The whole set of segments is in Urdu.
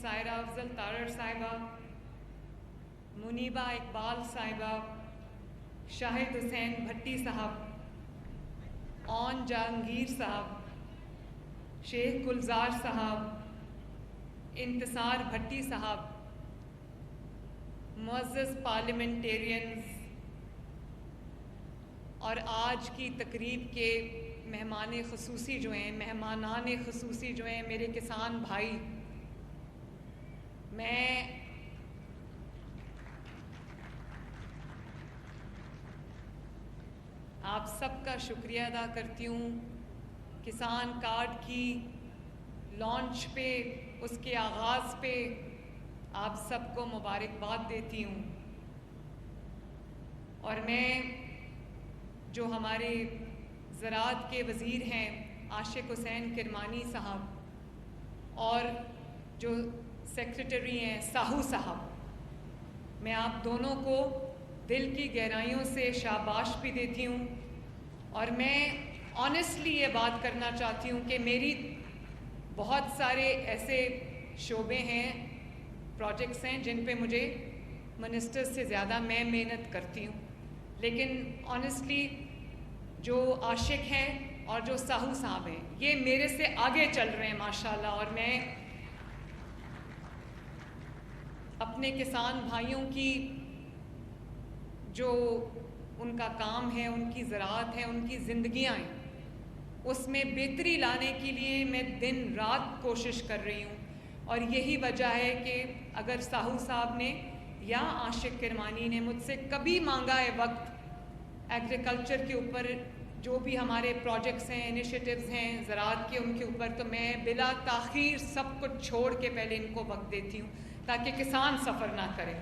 سائرہ افضل تارڑ صاحبہ، منیبہ اقبال صاحبہ، شاہد حسین بھٹی صاحب، اون جہانگیر صاحب، شیخ گلزار صاحب، انتصار بھٹی صاحب، معزز پارلیمنٹیرینز اور آج کی تقریب کے مہمانان خصوصی جو ہیں میرے کسان بھائی، میں آپ سب کا شکریہ ادا کرتی ہوں کسان کارڈ کی لانچ پہ، اس کے آغاز پہ آپ سب کو مبارکباد دیتی ہوں، اور میں جو ہمارے زراعت کے وزیر ہیں عاشق حسین کرمانی صاحب اور جو سیکریٹری ہیں ساہو صاحب، میں آپ دونوں کو دل کی گہرائیوں سے شاباش بھی دیتی ہوں، اور میں آنیسٹلی یہ بات کرنا چاہتی ہوں کہ میری بہت سارے ایسے شعبے ہیں، پروجیکٹس ہیں جن پہ مجھے منسٹر سے زیادہ میں محنت کرتی ہوں، لیکن آنیسٹلی جو عاشق ہیں اور جو ساہو صاحب ہیں یہ میرے سے آگے چل رہے ہیں ماشاءاللہ، اور میں اپنے کسان بھائیوں کی جو ان کا کام ہے، ان کی زراعت ہے، ان کی زندگیاں ہیں، اس میں بہتری لانے کے لیے میں دن رات کوشش کر رہی ہوں، اور یہی وجہ ہے کہ اگر ساہو صاحب نے یا عاشق کرمانی نے مجھ سے کبھی مانگا ہے وقت ایگریکلچر کے اوپر جو بھی ہمارے پروجیکٹس ہیں، انیشیٹیوز ہیں زراعت کے، ان کے اوپر، تو میں بلا تاخیر سب کچھ چھوڑ کے پہلے ان کو وقت دیتی ہوں تاکہ کسان سفر نہ کرے۔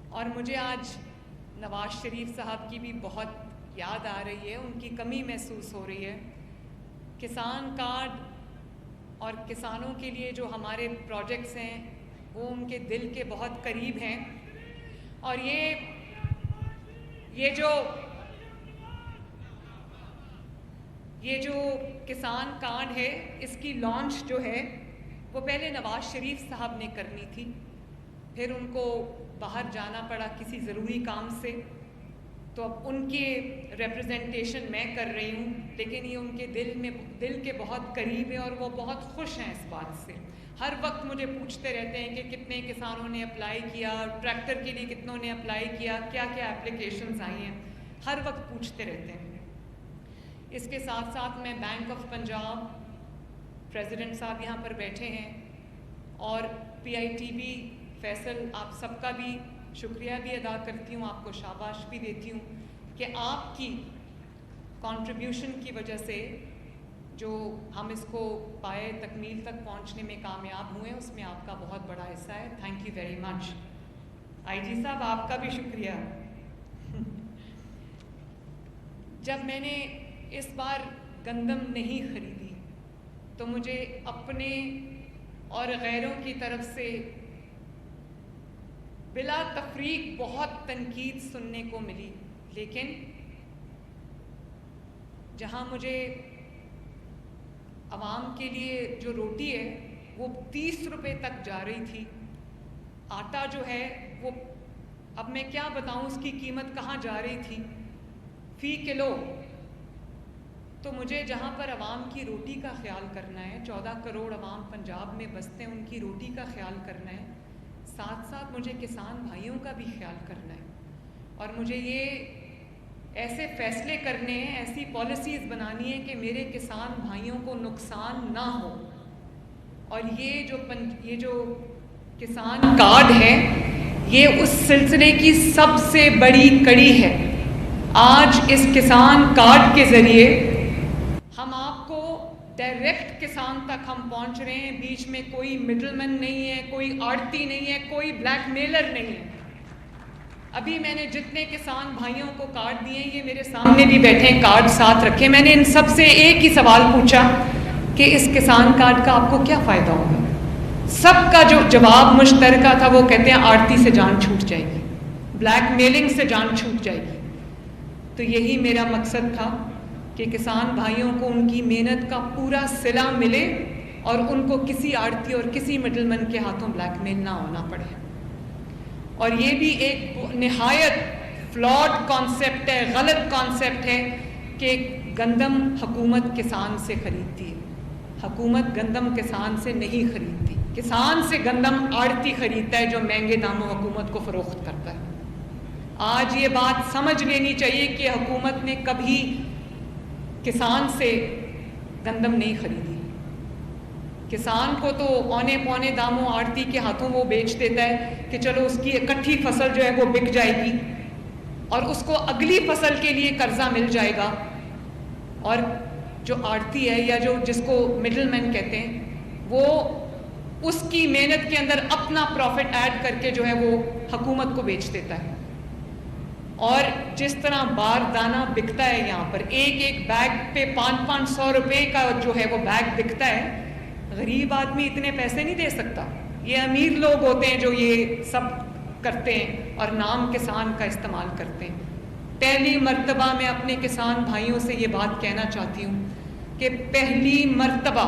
اور مجھے آج نواز شریف صاحب کی بھی بہت یاد آ رہی ہے، ان کی کمی محسوس ہو رہی ہے۔ کسان کارڈ اور کسانوں کے لیے جو ہمارے پروجیکٹس ہیں وہ ان کے دل کے بہت قریب ہیں، اور یہ جو کسان کارڈ ہے اس کی لانچ جو ہے وہ پہلے نواز شریف صاحب نے کرنی تھی، پھر ان کو باہر جانا پڑا کسی ضروری کام سے، تو اب ان کے ریپرزنٹیشن میں کر رہی ہوں، لیکن یہ ان کے دل کے بہت قریب ہے اور وہ بہت خوش ہیں اس بات سے۔ ہر وقت مجھے پوچھتے رہتے ہیں کہ کتنے کسانوں نے اپلائی کیا، ٹریکٹر کے لیے کتنوں نے اپلائی کیا، کیا کیا اپلیکیشنز آئی ہیں، ہر وقت پوچھتے رہتے ہیں۔ اس کے ساتھ ساتھ میں بینک آف پنجاب، پریزیڈنٹ صاحب یہاں پر بیٹھے ہیں، اور PITB فیصل، آپ سب کا بھی شکریہ بھی ادا کرتی ہوں، آپ کو شاباش بھی دیتی ہوں کہ آپ کی کنٹریبیوشن کی وجہ سے جو ہم اس کو پائے تکمیل تک پہنچنے میں کامیاب ہوئے، اس میں آپ کا بہت بڑا حصہ ہے۔ Thank you very much. IG صاحب آپ کا بھی شکریہ۔ جب میں نے اس بار گندم نہیں خریدی تو مجھے اپنے اور غیروں کی طرف سے بلا تفریق بہت تنقید سننے کو ملی، لیکن جہاں مجھے عوام کے لیے جو روٹی ہے وہ 30 روپے تک جا رہی تھی، آٹا جو ہے وہ اب میں کیا بتاؤں اس کی قیمت کہاں جا رہی تھی فی کلو، تو مجھے جہاں پر عوام کی روٹی کا خیال کرنا ہے، 14 کروڑ عوام پنجاب میں بستے ہیں، ان کی روٹی کا خیال کرنا ہے، ساتھ ساتھ مجھے کسان بھائیوں کا بھی خیال کرنا ہے، اور مجھے یہ ایسے فیصلے کرنے ہیں، ایسی پالیسیز بنانی ہے کہ میرے کسان بھائیوں کو نقصان نہ ہو، اور یہ جو کسان کارڈ ہے یہ اس سلسلے کی سب سے بڑی کڑی ہے۔ آج اس کسان کارڈ کے ذریعے ہم آپ کو ڈائریکٹ کسان تک ہم پہنچ رہے ہیں، بیچ میں کوئی مڈل مین نہیں ہے، کوئی آڑتی نہیں ہے، کوئی بلیک میلر نہیں ہے۔ ابھی میں نے جتنے کسان بھائیوں کو کارڈ دیے ہیں، یہ میرے سامنے بھی بیٹھے ہیں، کارڈ ساتھ رکھے، میں نے ان سب سے ایک ہی سوال پوچھا کہ اس کسان کارڈ کا آپ کو کیا فائدہ ہوگا؟ سب کا جو جواب مشترکہ تھا وہ کہتے ہیں آڑتی سے جان چھوٹ جائے گی، بلیک میلنگ سے جان چھوٹ جائے گی۔ تو یہی میرا مقصد تھا کہ کسان بھائیوں کو ان کی محنت کا پورا صلہ ملے، اور ان کو کسی آڑتی اور کسی مڈل مین کے ہاتھوں بلیک میل نہ ہونا پڑے. اور یہ بھی ایک نہایت فلاڈ کانسیپٹ ہے, غلط کانسیپٹ ہے کہ گندم حکومت کسان سے خریدتی ہے. حکومت گندم کسان سے نہیں خریدتی, کسان سے گندم آڑتی خریدتا ہے جو مہنگے داموں حکومت کو فروخت کرتا ہے. آج یہ بات سمجھ لینی چاہیے کہ حکومت نے کبھی کسان سے گندم نہیں خریدی. کسان کو تو اونے پونے داموں آڑتی کے ہاتھوں وہ بیچ دیتا ہے کہ چلو اس کی اکٹھی فصل جو ہے وہ بک جائے گی اور اس کو اگلی فصل کے لیے قرضہ مل جائے گا. اور جو آڑتی ہے یا جس کو مڈل مین کہتے ہیں, وہ اس کی محنت کے اندر اپنا پروفٹ ایڈ کر کے جو ہے وہ حکومت کو بیچ دیتا ہے. اور جس طرح باردانہ بکتا ہے یہاں پر, ایک ایک بیگ پہ 500 روپے کا جو ہے وہ بیگ بکتا ہے, غریب آدمی اتنے پیسے نہیں دے سکتا. یہ امیر لوگ ہوتے ہیں جو یہ سب کرتے ہیں اور نام کسان کا استعمال کرتے ہیں. پہلی مرتبہ میں اپنے کسان بھائیوں سے یہ بات کہنا چاہتی ہوں کہ پہلی مرتبہ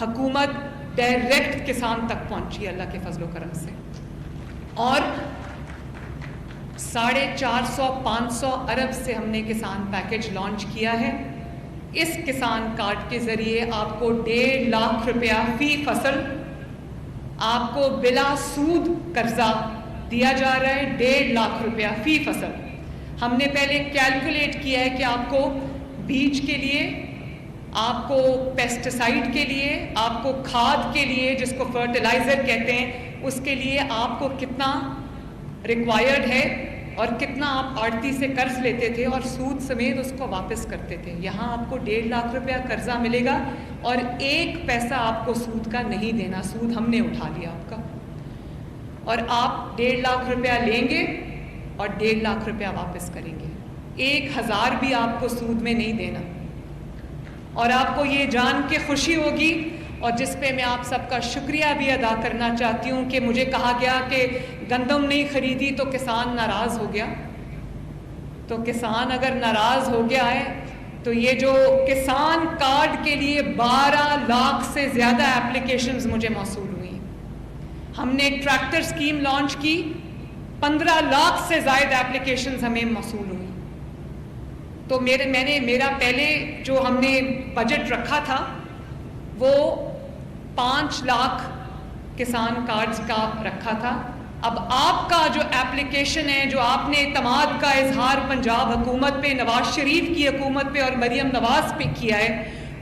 حکومت ڈائریکٹ کسان تک پہنچی اللہ کے فضل و کرم سے, اور 450-500 ارب سے ہم نے کسان پیکج لانچ کیا ہے. اس کسان کارڈ کے ذریعے آپ کو 1.5 لاکھ روپیہ فی فصل آپ کو بلا سود قرضہ دیا جا رہا ہے. 1.5 لاکھ روپیہ فی فصل. ہم نے پہلے کیلکولیٹ کیا ہے کہ آپ کو بیج کے لیے, آپ کو پیسٹیسائڈ کے لیے, آپ کو کھاد کے لیے جس کو فرٹیلائزر کہتے ہیں اس کے لیے آپ کو کتنا ریکوائرڈ ہے اور کتنا آپ آڑتی سے قرض لیتے تھے اور سود سمیت اس کو واپس کرتے تھے. یہاں آپ کو 1.5 لاکھ روپیہ قرضہ ملے گا اور 1 پیسہ آپ کو سود کا نہیں دینا. سود ہم نے اٹھا لیا آپ کا, اور آپ 1.5 لاکھ روپیہ لیں گے اور 1.5 لاکھ روپیہ واپس کریں گے. 1000 بھی آپ کو سود میں نہیں دینا. اور آپ کو یہ جان کے خوشی ہوگی, اور جس پہ میں آپ سب کا شکریہ بھی ادا کرنا چاہتی ہوں کہ مجھے کہا گیا کہ گندم نہیں خریدی تو کسان ناراض ہو گیا. تو کسان اگر ناراض ہو گیا ہے تو یہ جو کسان کارڈ کے لیے 12 لاکھ سے زیادہ اپلیکیشنز مجھے موصول ہوئی. ہم نے ٹریکٹر اسکیم لانچ کی, 15 لاکھ سے زائد اپلیکیشنز ہمیں موصول ہوئی. تو میرا پہلے جو ہم نے بجٹ رکھا تھا وہ 5 لاکھ کسان کارڈز کا رکھا تھا. اب آپ کا جو اپلیکیشن ہے, جو آپ نے اعتماد کا اظہار پنجاب حکومت پہ, نواز شریف کی حکومت پہ اور مریم نواز پہ کیا ہے,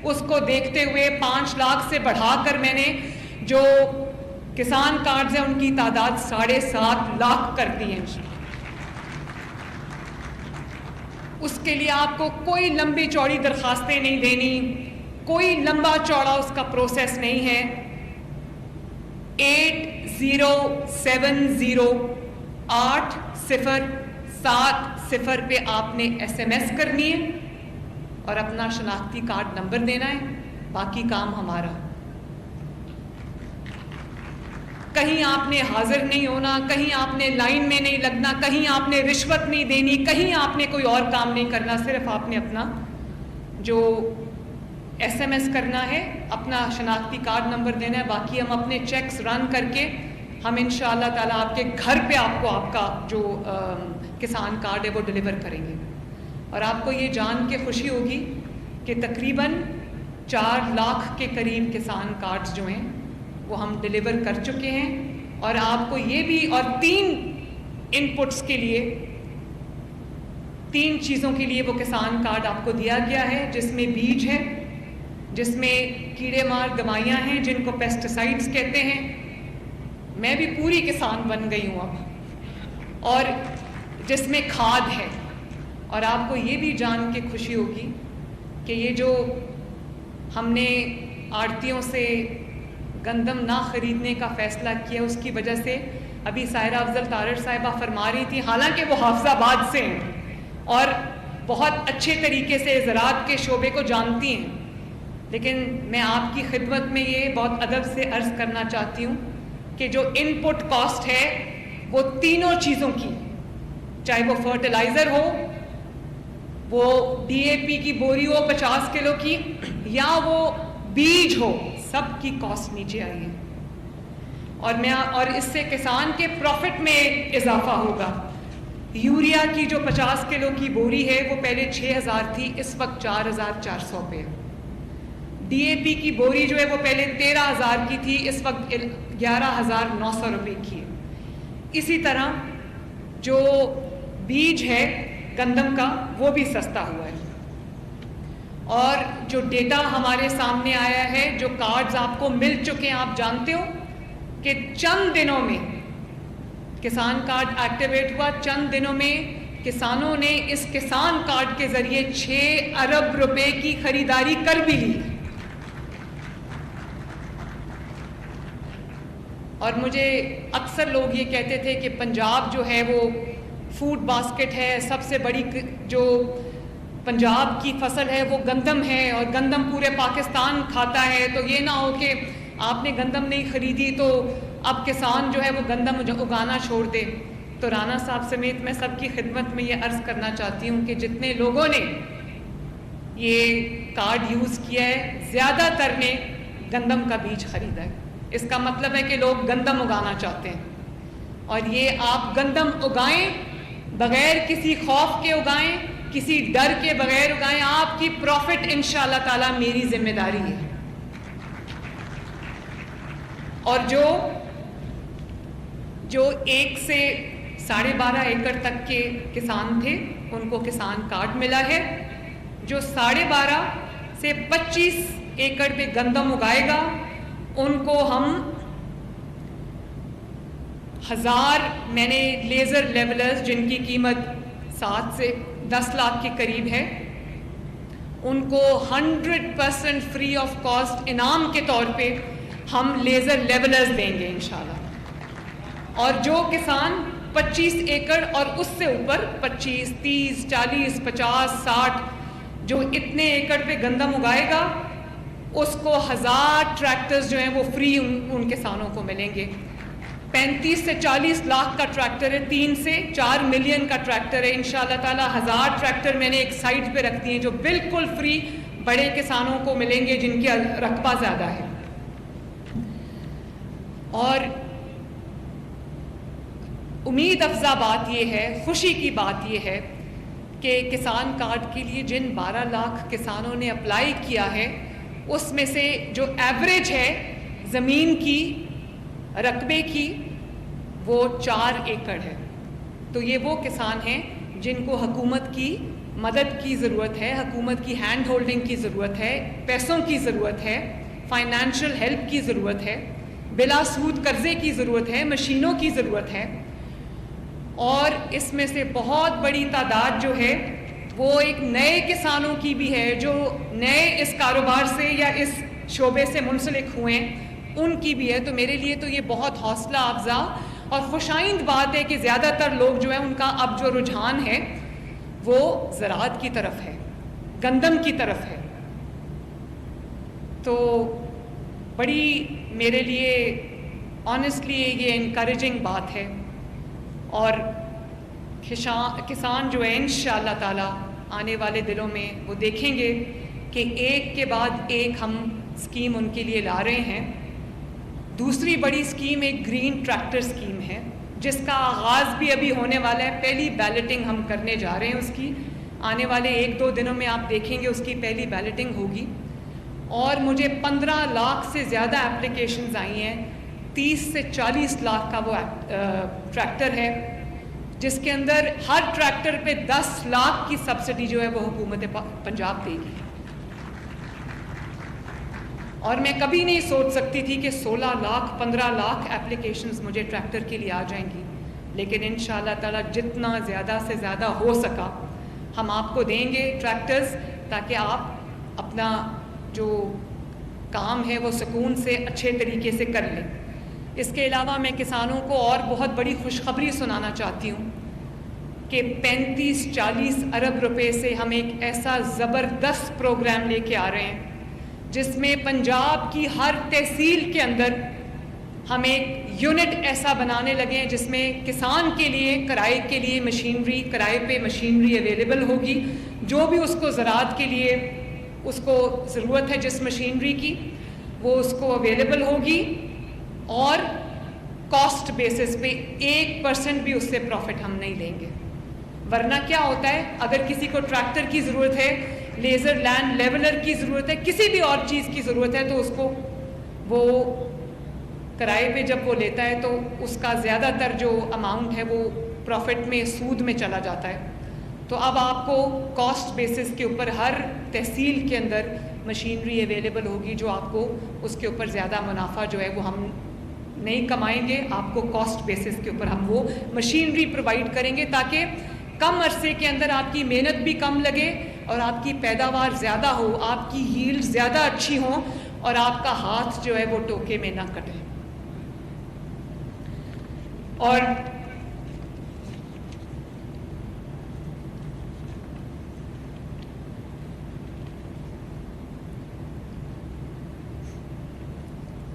اس کو دیکھتے ہوئے 5 لاکھ سے بڑھا کر میں نے جو کسان کارڈز ہیں ان کی تعداد 7.5 لاکھ کر دی ہے. اس کے لیے آپ کو کوئی لمبی چوڑی درخواستیں نہیں دینی, کوئی لمبا چوڑا اس کا پروسیس نہیں ہے. 8070 پہ آپ نے SMS کرنی ہے اور اپنا شناختی کارڈ نمبر دینا ہے. باقی کام ہمارا. کہیں آپ نے حاضر نہیں ہونا, کہیں آپ نے لائن میں نہیں لگنا, کہیں آپ نے رشوت نہیں دینی, کہیں آپ نے کوئی اور کام نہیں کرنا. صرف آپ نے اپنا جو SMS کرنا ہے, اپنا شناختی کارڈ نمبر دینا ہے. باقی ہم اپنے چیکس رن کر کے ہم انشاءاللہ تعالیٰ آپ کے گھر پہ آپ کو آپ کا جو کسان کارڈ ہے وہ ڈلیور کریں گے. اور آپ کو یہ جان کے خوشی ہوگی کہ تقریباً 4 لاکھ کے قریب کسان کارڈز جو ہیں وہ ہم ڈلیور کر چکے ہیں. اور آپ کو یہ بھی, اور 3 ان پٹس کے لیے, 3 چیزوں کے لیے وہ کسان کارڈ آپ کو دیا گیا ہے, جس میں بیج ہے, جس میں کیڑے مار دوائیاں ہیں جن کو پیسٹیسائڈز کہتے ہیں. میں بھی پوری کسان بن گئی ہوں اب. اور جس میں کھاد ہے. اور آپ کو یہ بھی جان کے خوشی ہوگی کہ یہ جو ہم نے آڑتیوں سے گندم نہ خریدنے کا فیصلہ کیا, اس کی وجہ سے ابھی سائرہ افضل تارڑ صاحبہ فرما رہی تھی, حالانکہ وہ حافظ آباد سے ہیں اور بہت اچھے طریقے سے زراعت کے شعبے کو جانتی ہیں, لیکن میں آپ کی خدمت میں یہ بہت ادب سے عرض کرنا چاہتی ہوں کہ جو ان پٹ کاسٹ ہے وہ تینوں چیزوں کی, چاہے وہ فرٹیلائزر ہو, وہ DAP کی بوری ہو 50 کلو کی, یا وہ بیج ہو سب کی کاسٹ نیچے آئی ہے، اور اس سے کسان کے پروفٹ میں اضافہ ہوگا۔ یوریا کی جو 50 کلو کی بوری ہے وہ پہلے 6000 تھی، اس وقت 4400 پہ۔ ڈی اے پی کی بوری جو ہے وہ پہلے 13000 کی تھی، اس وقت 11900 روپے کی ہے۔ اسی طرح جو بیج ہے گندم کا وہ بھی سستا ہوا ہے، اور جو ڈیٹا ہمارے سامنے آیا ہے، جو کارڈز آپ کو مل چکے ہیں، آپ جانتے ہو کہ چند دنوں میں کسان کارڈ ایکٹیویٹ ہوا، چند دنوں میں کسانوں نے اس کسان کارڈ کے ذریعے 6 ارب روپے کی خریداری کر بھی لی۔ اور مجھے اکثر لوگ یہ کہتے تھے کہ پنجاب جو ہے وہ فوڈ باسکٹ ہے، سب سے بڑی جو پنجاب کی فصل ہے وہ گندم ہے، اور گندم پورے پاکستان کھاتا ہے، تو یہ نہ ہو کہ آپ نے گندم نہیں خریدی تو اب کسان جو ہے وہ گندم اگانا چھوڑ دے۔ تو رانا صاحب سمیت میں سب کی خدمت میں یہ عرض کرنا چاہتی ہوں کہ جتنے لوگوں نے یہ کارڈ یوز کیا ہے، زیادہ تر نے گندم کا بیج خریدا ہے۔ اس کا مطلب ہے کہ لوگ گندم اگانا چاہتے ہیں، اور یہ آپ گندم اگائیں، بغیر کسی خوف کے اگائیں، کسی ڈر کے بغیر اگائیں، آپ کی پروفٹ انشاءاللہ تعالیٰ میری ذمہ داری ہے۔ اور جو 1 سے 12.5 ایکڑ تک کے کسان تھے ان کو کسان کارڈ ملا ہے، جو 12.5 سے 25 ایکڑ پہ گندم اگائے گا ان کو ہم 1000 میں نے لیزر لیولرز جن کی قیمت 7 سے 10 لاکھ کے قریب ہے، ان کو 100% فری آف کاسٹ انعام کے طور پہ ہم لیزر لیولرز دیں گے انشاءاللہ۔ اور جو کسان 25 ایکڑ اور اس سے اوپر 25، 30، 40، 50، 60 جو اتنے ایکڑ پہ گندم اگائے گا اس کو 1000 ٹریکٹرز جو ہیں وہ فری ان کسانوں کو ملیں گے۔ 35 سے 40 لاکھ کا ٹریکٹر ہے، 3 سے 4 ملین کا ٹریکٹر ہے، انشاءاللہ تعالی 1000 ٹریکٹر میں نے ایک سائٹ پہ رکھ دیے جو بالکل فری بڑے کسانوں کو ملیں گے جن کی رقبہ زیادہ ہے۔ اور امید افزا بات یہ ہے، خوشی کی بات یہ ہے کہ کسان کارڈ کے لیے جن 12 لاکھ کسانوں نے اپلائی کیا ہے اس میں سے جو ایوریج ہے زمین کی رقبے کی وہ 4 ایکڑ ہے۔ تو یہ وہ کسان ہیں جن کو حکومت کی مدد کی ضرورت ہے، حکومت کی ہینڈ ہولڈنگ کی ضرورت ہے، پیسوں کی ضرورت ہے، فائنینشیل ہیلپ کی ضرورت ہے، بلا سود قرضے کی ضرورت ہے، مشینوں کی ضرورت ہے۔ اور اس میں سے بہت بڑی تعداد جو ہے وہ ایک نئے کسانوں کی بھی ہے جو نئے اس کاروبار سے یا اس شعبے سے منسلک ہوئے ہیں، ان کی بھی ہے۔ تو میرے لیے تو یہ بہت حوصلہ افزا اور خوشائند بات ہے کہ زیادہ تر لوگ جو ہیں ان کا اب جو رجحان ہے وہ زراعت کی طرف ہے، گندم کی طرف ہے۔ تو بڑی میرے لیے آنیسٹلی یہ انکریجنگ بات ہے، اور کسان جو ہے انشاءاللہ تعالی آنے والے دنوں میں وہ دیکھیں گے کہ ایک کے بعد ایک ہم اسکیم ان کے لیے لا رہے ہیں۔ دوسری بڑی اسکیم ایک گرین ٹریکٹر اسکیم ہے جس کا آغاز بھی ابھی ہونے والا ہے، پہلی بیلٹنگ ہم کرنے جا رہے ہیں اس کی، آنے والے 1-2 دنوں میں آپ دیکھیں گے اس کی پہلی بیلٹنگ ہوگی۔ اور مجھے 15 لاکھ سے زیادہ اپلیکیشنز آئی ہیں، 30 سے 40 لاکھ کا وہ ٹریکٹر ہے جس کے اندر ہر ٹریکٹر پہ 10 لاکھ کی سبسڈی جو ہے وہ حکومت پنجاب دے گی۔ اور میں کبھی نہیں سوچ سکتی تھی کہ 16 لاکھ 15 لاکھ اپلیکیشنز مجھے ٹریکٹر کے لیے آ جائیں گی، لیکن انشاءاللہ تعالی جتنا زیادہ سے زیادہ ہو سکا ہم آپ کو دیں گے ٹریکٹرز، تاکہ آپ اپنا جو کام ہے وہ سکون سے اچھے طریقے سے کر لیں۔ اس کے علاوہ میں کسانوں کو اور بہت بڑی خوشخبری سنانا چاہتی ہوں کہ 35-40 ارب روپے سے ہم ایک ایسا زبردست پروگرام لے کے آ رہے ہیں جس میں پنجاب کی ہر تحصیل کے اندر ہم ایک یونٹ ایسا بنانے لگے ہیں جس میں کسان کے لیے کرائے کے لیے مشینری، کرائے پہ مشینری اویلیبل ہوگی، جو بھی اس کو زراعت کے لیے اس کو ضرورت ہے جس مشینری کی وہ اس کو اویلیبل ہوگی اور کاسٹ بیسس پہ 1% بھی اس سے پروفٹ ہم نہیں لیں گے. ورنہ کیا ہوتا ہے, اگر کسی کو ٹریکٹر کی ضرورت ہے, لیزر لینڈ لیولر کی ضرورت ہے, کسی بھی اور چیز کی ضرورت ہے, تو اس کو وہ کرائے پہ جب وہ لیتا ہے تو اس کا زیادہ تر جو اماؤنٹ ہے وہ پروفٹ میں, سود میں چلا جاتا ہے. تو اب آپ کو کاسٹ بیسس کے اوپر ہر تحصیل کے اندر مشینری اویلیبل ہوگی جو آپ کو اس کے اوپر زیادہ منافع جو ہے وہ ہم نہیں کمائیں گے, آپ کو کاسٹ بیسس کے اوپر ہم وہ مشینری پرووائڈ کریں گے تاکہ کم عرصے کے اندر آپ کی محنت بھی کم لگے اور آپ کی پیداوار زیادہ ہو, آپ کی ییلڈ زیادہ اچھی ہوں اور آپ کا ہاتھ جو ہے وہ ٹوکے میں نہ کٹے. اور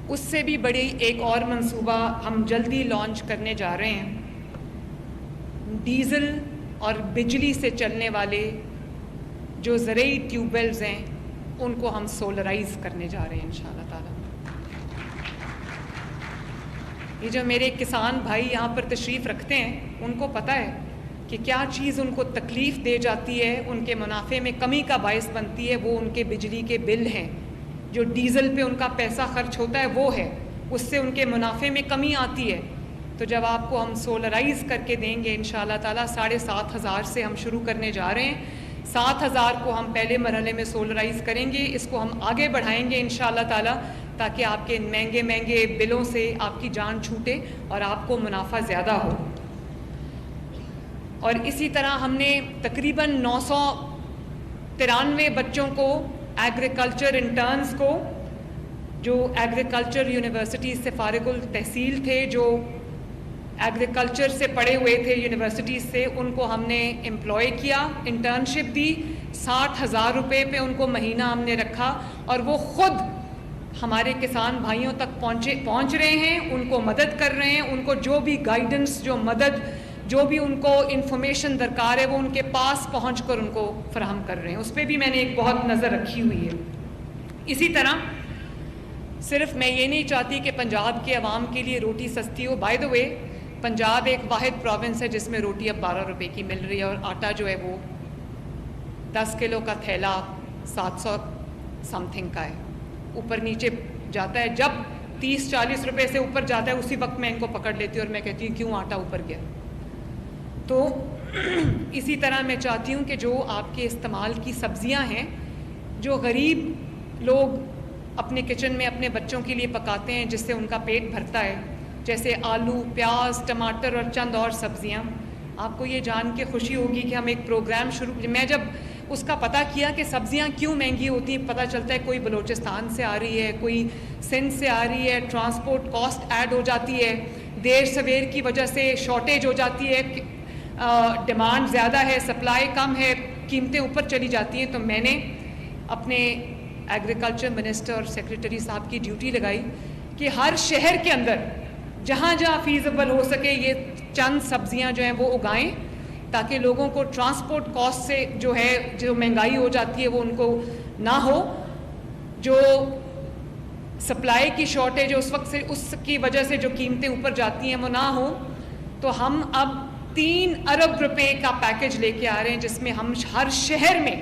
اس سے بھی بڑی ایک اور منصوبہ ہم جلدی لانچ کرنے جا رہے ہیں. ڈیزل اور بجلی سے چلنے والے جو زرعی ٹیوب ویلز ہیں ان کو ہم سولرائز کرنے جا رہے ہیں انشاءاللہ تعالی. یہ جو میرے کسان بھائی یہاں پر تشریف رکھتے ہیں ان کو پتہ ہے کہ کیا چیز ان کو تکلیف دے جاتی ہے, ان کے منافع میں کمی کا باعث بنتی ہے. وہ ان کے بجلی کے بل ہیں, جو ڈیزل پہ ان کا پیسہ خرچ ہوتا ہے وہ ہے, اس سے ان کے منافع میں کمی آتی ہے. تو جب آپ کو ہم سولرائز کر کے دیں گے انشاءاللہ تعالیٰ, 7,500 سے ہم شروع کرنے جا رہے ہیں. 7,000 کو ہم پہلے مرحلے میں سولرائز کریں گے, اس کو ہم آگے بڑھائیں گے انشاءاللہ تعالیٰ تاکہ آپ کے مہنگے بلوں سے آپ کی جان چھوٹے اور آپ کو منافع زیادہ ہو. اور اسی طرح ہم نے تقریباً 993 بچوں کو, ایگریکلچر انٹرنز کو, جو ایگریکلچر یونیورسٹیز سے فارغ التحصیل تھے, جو ایگریکلچر سے پڑھے ہوئے تھے یونیورسٹیز سے, ان کو ہم نے امپلائی کیا, انٹرنشپ دی. 60,000 روپے پہ ان کو مہینہ ہم نے رکھا اور وہ خود ہمارے کسان بھائیوں تک پہنچ رہے ہیں, ان کو مدد کر رہے ہیں. ان کو جو بھی گائیڈنس, جو مدد, جو بھی ان کو انفارمیشن درکار ہے وہ ان کے پاس پہنچ کر ان کو فراہم کر رہے ہیں. اس پہ بھی میں نے ایک بہت نظر رکھی ہوئی ہے. اسی طرح صرف میں یہ نہیں چاہتی کہ پنجاب کے عوام کے لیے روٹی سستی ہو. بائی دا وے, پنجاب ایک واحد پروونس ہے جس میں روٹی اب 12 روپے کی مل رہی ہے, اور آٹا جو ہے وہ 10 کلو کا تھیلا 700 سم تھنگ کا ہے, اوپر نیچے جاتا ہے. جب 30-40 روپے سے اوپر جاتا ہے اسی وقت میں ان کو پکڑ لیتی ہوں اور میں کہتی ہوں کیوں آٹا اوپر گیا. تو اسی طرح میں چاہتی ہوں کہ جو آپ کے استعمال کی سبزیاں ہیں, جو غریب لوگ اپنے کچن میں اپنے بچوں کے لیے پکاتے ہیں جس سے ان کا پیٹ بھرتا ہے, جیسے آلو, پیاز, ٹماٹر اور چند اور سبزیاں, آپ کو یہ جان کے خوشی ہوگی کہ ہم ایک پروگرام میں جب اس کا پتہ کیا کہ سبزیاں کیوں مہنگی ہوتی ہیں, پتہ چلتا ہے کوئی بلوچستان سے آ رہی ہے, کوئی سندھ سے آ رہی ہے, ٹرانسپورٹ کاسٹ ایڈ ہو جاتی ہے, دیر سویر کی وجہ سے شارٹیج ہو جاتی ہے, ڈیمانڈ زیادہ ہے, سپلائی کم ہے, قیمتیں اوپر چلی جاتی ہیں. تو میں نے اپنے ایگریکلچر منسٹر اور سیکریٹری صاحب کی ڈیوٹی لگائی کہ ہر شہر کے اندر جہاں جہاں فیزیبل ہو سکے یہ چند سبزیاں جو ہیں وہ اگائیں تاکہ لوگوں کو ٹرانسپورٹ کاسٹ سے جو ہے, جو مہنگائی ہو جاتی ہے وہ ان کو نہ ہو, جو سپلائی کی شارٹیج اس وقت سے اس کی وجہ سے جو قیمتیں اوپر جاتی ہیں وہ نہ ہو. تو ہم اب 3 ارب روپے کا پیکج لے کے آ رہے ہیں جس میں ہم ہر شہر میں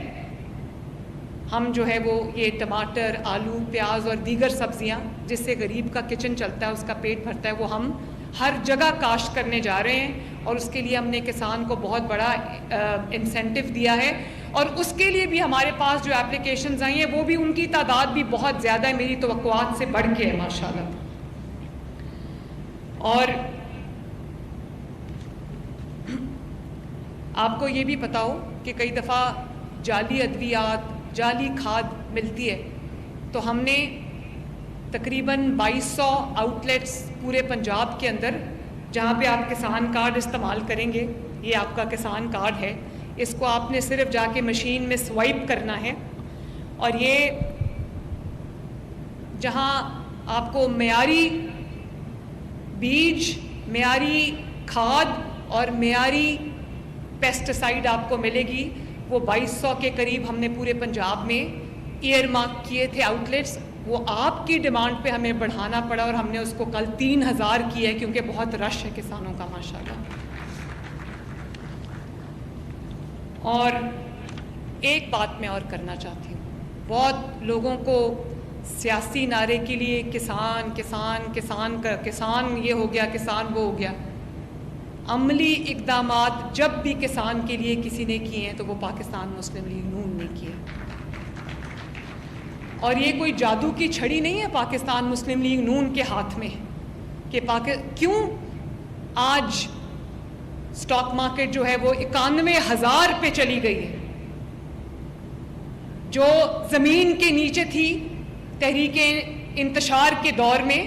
ہم جو ہے وہ یہ ٹماٹر, آلو, پیاز اور دیگر سبزیاں جس سے غریب کا کچن چلتا ہے, اس کا پیٹ بھرتا ہے, وہ ہم ہر جگہ کاشت کرنے جا رہے ہیں. اور اس کے لیے ہم نے کسان کو بہت بڑا انسینٹیو دیا ہے, اور اس کے لیے بھی ہمارے پاس جو اپلیکیشنز آئی ہیں وہ بھی ان کی تعداد بھی بہت زیادہ ہے, میری توقعات سے بڑھ کے ہے ماشاءاللہ. اور آپ کو یہ بھی پتہ ہو کہ کئی دفعہ جعلی ادویات, جعلی کھاد ملتی ہے, تو ہم نے تقریباً 2200 آؤٹ لیٹس پورے پنجاب کے اندر جہاں پہ آپ کسان کارڈ استعمال کریں گے, یہ آپ کا کسان کارڈ ہے, اس کو آپ نے صرف جا کے مشین میں سوائپ کرنا ہے, اور یہ جہاں آپ کو معیاری بیج, معیاری کھاد اور معیاری پیسٹیسائڈ آپ کو ملے گی, وہ 2200 کے قریب ہم نے پورے پنجاب میں ایئر مارک کیے تھے آؤٹ لیٹس. وہ آپ کی ڈیمانڈ پہ ہمیں بڑھانا پڑا اور ہم نے اس کو کل 3000 کیا ہے کیونکہ بہت رش ہے کسانوں کا ماشاءاللہ۔ اور ایک بات میں اور کرنا چاہتی ہوں، بہت لوگوں کو سیاسی نعرے کے لیے کسان کسان کسان کا کسان یہ ہو گیا، کسان وہ ہو گیا، عملی اقدامات جب بھی کسان کے لیے کسی نے کیے ہیں تو وہ پاکستان مسلم لیگ نون نے کیے۔ اور یہ کوئی جادو کی چھڑی نہیں ہے پاکستان مسلم لیگ نون کے ہاتھ میں کہ کیوں آج سٹاک مارکیٹ جو ہے وہ 91,000 پہ چلی گئی ہے، جو زمین کے نیچے تھی تحریک انتشار کے دور میں،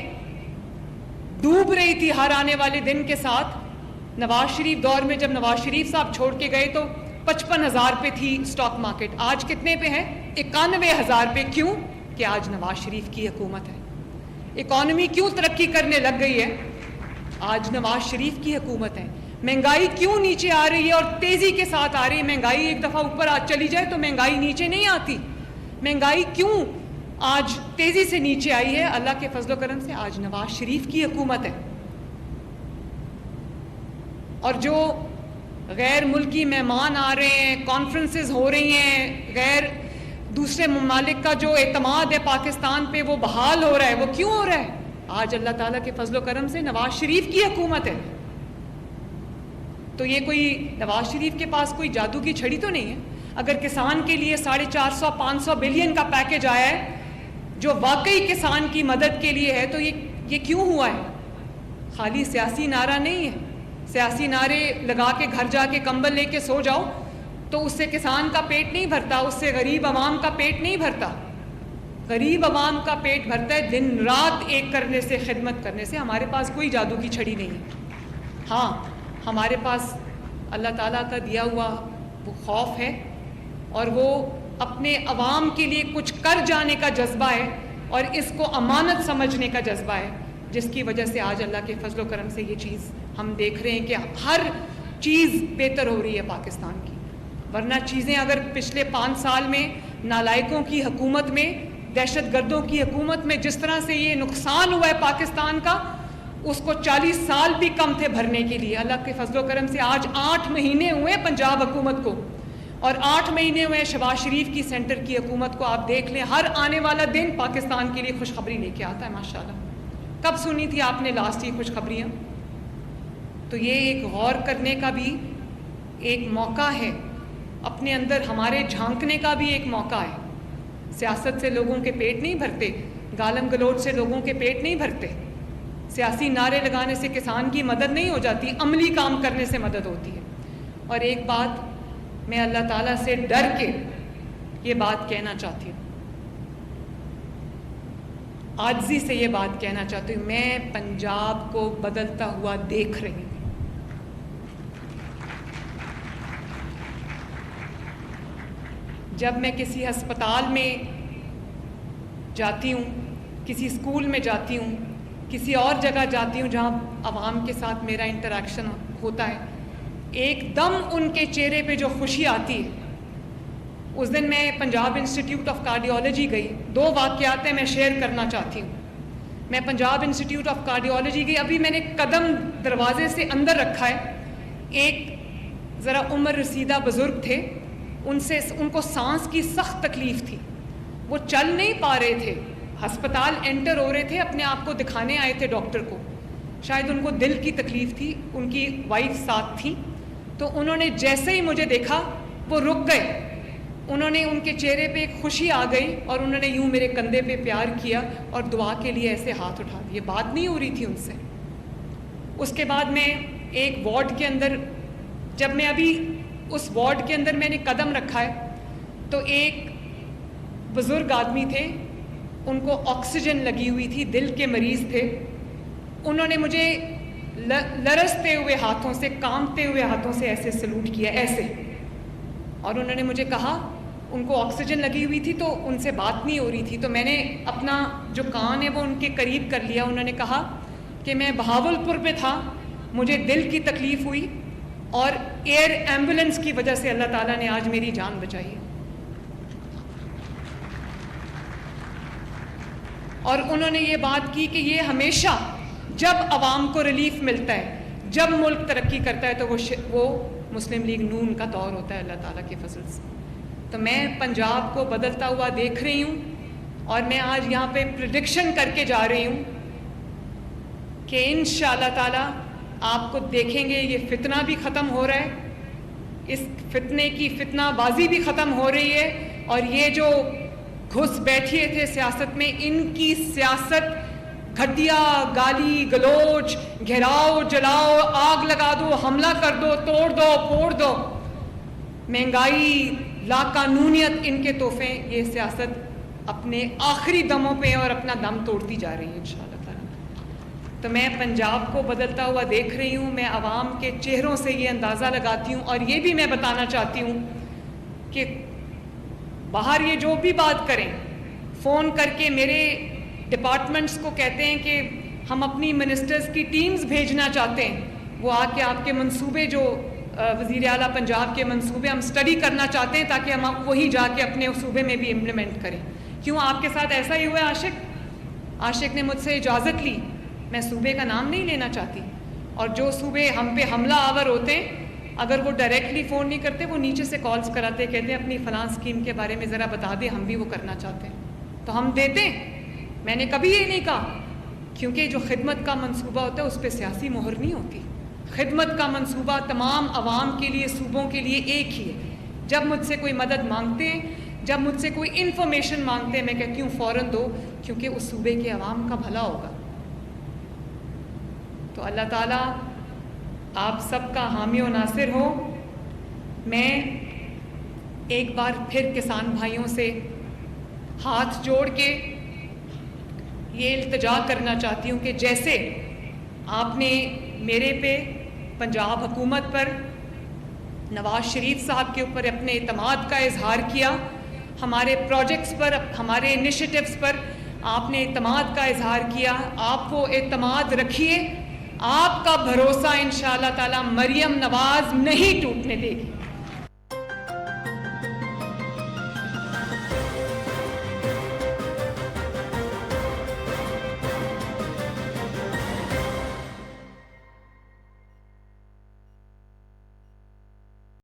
ڈوب رہی تھی ہر آنے والے دن کے ساتھ۔ نواز شریف دور میں جب نواز شریف صاحب چھوڑ کے گئے تو 55,000 پہ تھی سٹاک مارکیٹ، آج کتنے پہ ہے؟ 91,000 پہ۔ کیوں؟ کہ آج نواز شریف کی حکومت ہے۔ اکانومی کیوں ترقی کرنے لگ گئی ہے؟ آج نواز شریف کی حکومت ہے۔ مہنگائی کیوں نیچے آ رہی ہے اور تیزی کے ساتھ آ رہی ہے؟ مہنگائی ایک دفعہ اوپر چلی جائے تو مہنگائی نیچے نہیں آتی۔ مہنگائی کیوں آج تیزی سے نیچے آئی ہے؟ اللہ کے فضل و کرم سے آج نواز شریف کی حکومت ہے۔ اور جو غیر ملکی مہمان آ رہے ہیں، کانفرنسز ہو رہی ہیں، غیر دوسرے ممالک کا جو اعتماد ہے پاکستان پہ وہ بحال ہو رہا ہے، وہ کیوں ہو رہا ہے؟ آج اللہ تعالیٰ کے فضل و کرم سے نواز شریف کی حکومت ہے۔ تو یہ کوئی نواز شریف کے پاس کوئی جادو کی چھڑی تو نہیں ہے۔ اگر کسان کے لیے 450-500 بلین کا پیکج آیا ہے جو واقعی کسان کی مدد کے لیے ہے تو یہ کیوں ہوا ہے؟ خالی سیاسی نعرہ نہیں ہے۔ سیاسی نعرے لگا کے گھر جا کے کمبل لے کے سو جاؤ تو اس سے کسان کا پیٹ نہیں بھرتا، اس سے غریب عوام کا پیٹ نہیں بھرتا۔ غریب عوام کا پیٹ بھرتا ہے دن رات ایک کرنے سے، خدمت کرنے سے۔ ہمارے پاس کوئی جادو کی چھڑی نہیں ہے۔ ہاں، ہمارے پاس اللہ تعالیٰ کا دیا ہوا وہ خوف ہے اور وہ اپنے عوام کے لیے کچھ کر جانے کا جذبہ ہے اور اس کو امانت سمجھنے کا جذبہ ہے، جس کی وجہ سے آج اللہ کے فضل و کرم سے یہ چیز ہم دیکھ رہے ہیں کہ ہر چیز بہتر ہو رہی ہے پاکستان کی۔ ورنہ چیزیں اگر پچھلے 5 سال میں نالائقوں کی حکومت میں، دہشت گردوں کی حکومت میں جس طرح سے یہ نقصان ہوا ہے پاکستان کا، اس کو 40 سال بھی کم تھے بھرنے کے لیے۔ اللہ کے فضل و کرم سے آج 8 مہینے ہوئے پنجاب حکومت کو اور 8 مہینے ہوئے شہباز شریف کی سینٹر کی حکومت کو۔ آپ دیکھ لیں ہر آنے والا دن پاکستان کے لیے خوشخبری لے کے آتا ہے ماشاءاللہ۔ کب سنی تھی آپ نے لاسٹ یہ خوشخبریاں؟ تو یہ ایک غور کرنے کا بھی ایک موقع ہے، اپنے اندر ہمارے جھانکنے کا بھی ایک موقع ہے۔ سیاست سے لوگوں کے پیٹ نہیں بھرتے، گالم گلوچ سے لوگوں کے پیٹ نہیں بھرتے، سیاسی نعرے لگانے سے کسان کی مدد نہیں ہو جاتی، عملی کام کرنے سے مدد ہوتی ہے۔ اور ایک بات میں اللہ تعالیٰ سے ڈر کے یہ بات کہنا چاہتی ہوں، عاجزی سے یہ بات کہنا چاہتی ہوں، میں پنجاب کو بدلتا ہوا دیکھ رہی ہوں۔ جب میں کسی ہسپتال میں جاتی ہوں، کسی اسکول میں جاتی ہوں، کسی اور جگہ جاتی ہوں جہاں عوام کے ساتھ میرا انٹریکشن ہوتا ہے، ایک دم ان کے چہرے پہ جو خوشی آتی ہے۔ اس دن میں پنجاب انسٹیٹیوٹ آف کارڈیالوجی گئی، 2 واقعات ہیں میں شیئر کرنا چاہتی ہوں۔ میں پنجاب انسٹیٹیوٹ آف کارڈیالوجی گئی، ابھی میں نے قدم دروازے سے اندر رکھا ہے، ایک ذرا عمر رسیدہ بزرگ تھے، ان کو سانس کی سخت تکلیف تھی، وہ چل نہیں پا رہے تھے، ہسپتال انٹر ہو رہے تھے، اپنے آپ کو دکھانے آئے تھے ڈاکٹر کو، شاید ان کو دل کی تکلیف تھی، ان کی وائف ساتھ تھی، تو انہوں نے جیسے ہی مجھے دیکھا وہ رک گئے، انہوں نے ان کے چہرے پہ ایک خوشی آ گئی اور انہوں نے یوں میرے کندھے پہ پیار کیا اور دعا کے لیے ایسے ہاتھ اٹھا دیے، بات نہیں ہو رہی تھی ان سے۔ اس کے بعد میں ایک وارڈ کے اندر، جب میں ابھی اس وارڈ کے اندر میں نے قدم رکھا ہے تو ایک بزرگ آدمی تھے، ان کو آکسیجن لگی ہوئی تھی، دل کے مریض تھے، انہوں نے مجھے لرزتے ہوئے ہاتھوں سے، کانپتے ہوئے ہاتھوں سے ایسے سلوٹ کیا، ایسے، اور انہوں نے مجھے کہا، ان کو آکسیجن لگی ہوئی تھی تو ان سے بات نہیں ہو رہی تھی، تو میں نے اپنا جو کان ہے وہ ان کے قریب کر لیا۔ انہوں نے کہا کہ میں بہاولپور پہ تھا، مجھے دل کی تکلیف ہوئی اور ایئر ایمبولنس کی وجہ سے اللہ تعالیٰ نے آج میری جان بچائی ہے۔ اور انہوں نے یہ بات کی کہ یہ ہمیشہ جب عوام کو ریلیف ملتا ہے, جب ملک ترقی کرتا ہے, تو وہ مسلم لیگ نون کا دور ہوتا ہے اللہ تعالیٰ کے فضل سے. تو میں پنجاب کو بدلتا ہوا دیکھ رہی ہوں, اور میں آج یہاں پہ پریڈکشن کر کے جا رہی ہوں کہ انشاءاللہ تعالیٰ آپ کو دیکھیں گے یہ فتنہ بھی ختم ہو رہا ہے, اس فتنے کی فتنہ بازی بھی ختم ہو رہی ہے, اور یہ جو گھس بیٹھے تھے سیاست میں, ان کی سیاست گھٹیا, گالی گلوچ, گھیراؤ, جلاؤ, آگ لگا دو, حملہ کر دو, توڑ دو, پھوڑ دو, مہنگائی, لا قانونیت, ان کے تحفے, یہ سیاست اپنے آخری دموں پہ اور اپنا دم توڑتی جا رہی ہے انشاءاللہ تعالیٰ. تو میں پنجاب کو بدلتا ہوا دیکھ رہی ہوں, میں عوام کے چہروں سے یہ اندازہ لگاتی ہوں, اور یہ بھی میں بتانا چاہتی ہوں کہ باہر یہ جو بھی بات کریں, فون کر کے میرے ڈپارٹمنٹس کو کہتے ہیں کہ ہم اپنی منسٹرز کی ٹیمز بھیجنا چاہتے ہیں, وہ آ کے آپ کے منصوبے جو وزیر اعلیٰ پنجاب کے منصوبے ہم اسٹڈی کرنا چاہتے ہیں تاکہ ہم وہی جا کے اپنے صوبے میں بھی امپلیمنٹ کریں. کیوں آپ کے ساتھ ایسا ہی ہوا ہے؟ عاشق نے مجھ سے اجازت لی, میں صوبے کا نام نہیں لینا چاہتی, اور جو صوبے ہم پہ حملہ آور ہوتے ہیں, اگر وہ ڈائریکٹلی فون نہیں کرتے, وہ نیچے سے کالز کراتے, کہتے ہیں اپنی فلاں اسکیم کے بارے میں ذرا بتا دیں, ہم بھی وہ کرنا چاہتے ہیں, تو ہم دیتے ہیں. میں نے کبھی یہ نہیں کہا, کیونکہ جو خدمت کا منصوبہ ہوتا ہے اس پہ سیاسی مہر نہیں ہوتی. خدمت کا منصوبہ تمام عوام کے لیے, صوبوں کے لیے ایک ہی ہے. جب مجھ سے کوئی مدد مانگتے ہیں, جب مجھ سے کوئی انفارمیشن مانگتے ہیں, میں کہتی ہوں فوراً دو, کیونکہ اس صوبے کے عوام کا بھلا ہوگا. تو اللہ تعالیٰ آپ سب کا حامی و ناصر ہو. میں ایک بار پھر کسان بھائیوں سے ہاتھ جوڑ کے یہ التجا کرنا چاہتی ہوں کہ جیسے آپ نے میرے پہ, پنجاب حکومت پر, نواز شریف صاحب کے اوپر اپنے اعتماد کا اظہار کیا, ہمارے پروجیکٹس پر, ہمارے انیشیٹوز پر آپ نے اعتماد کا اظہار کیا, آپ وہ اعتماد رکھیے. آپ کا بھروسہ انشاءاللہ تعالی مریم نواز نہیں ٹوٹنے دے گی.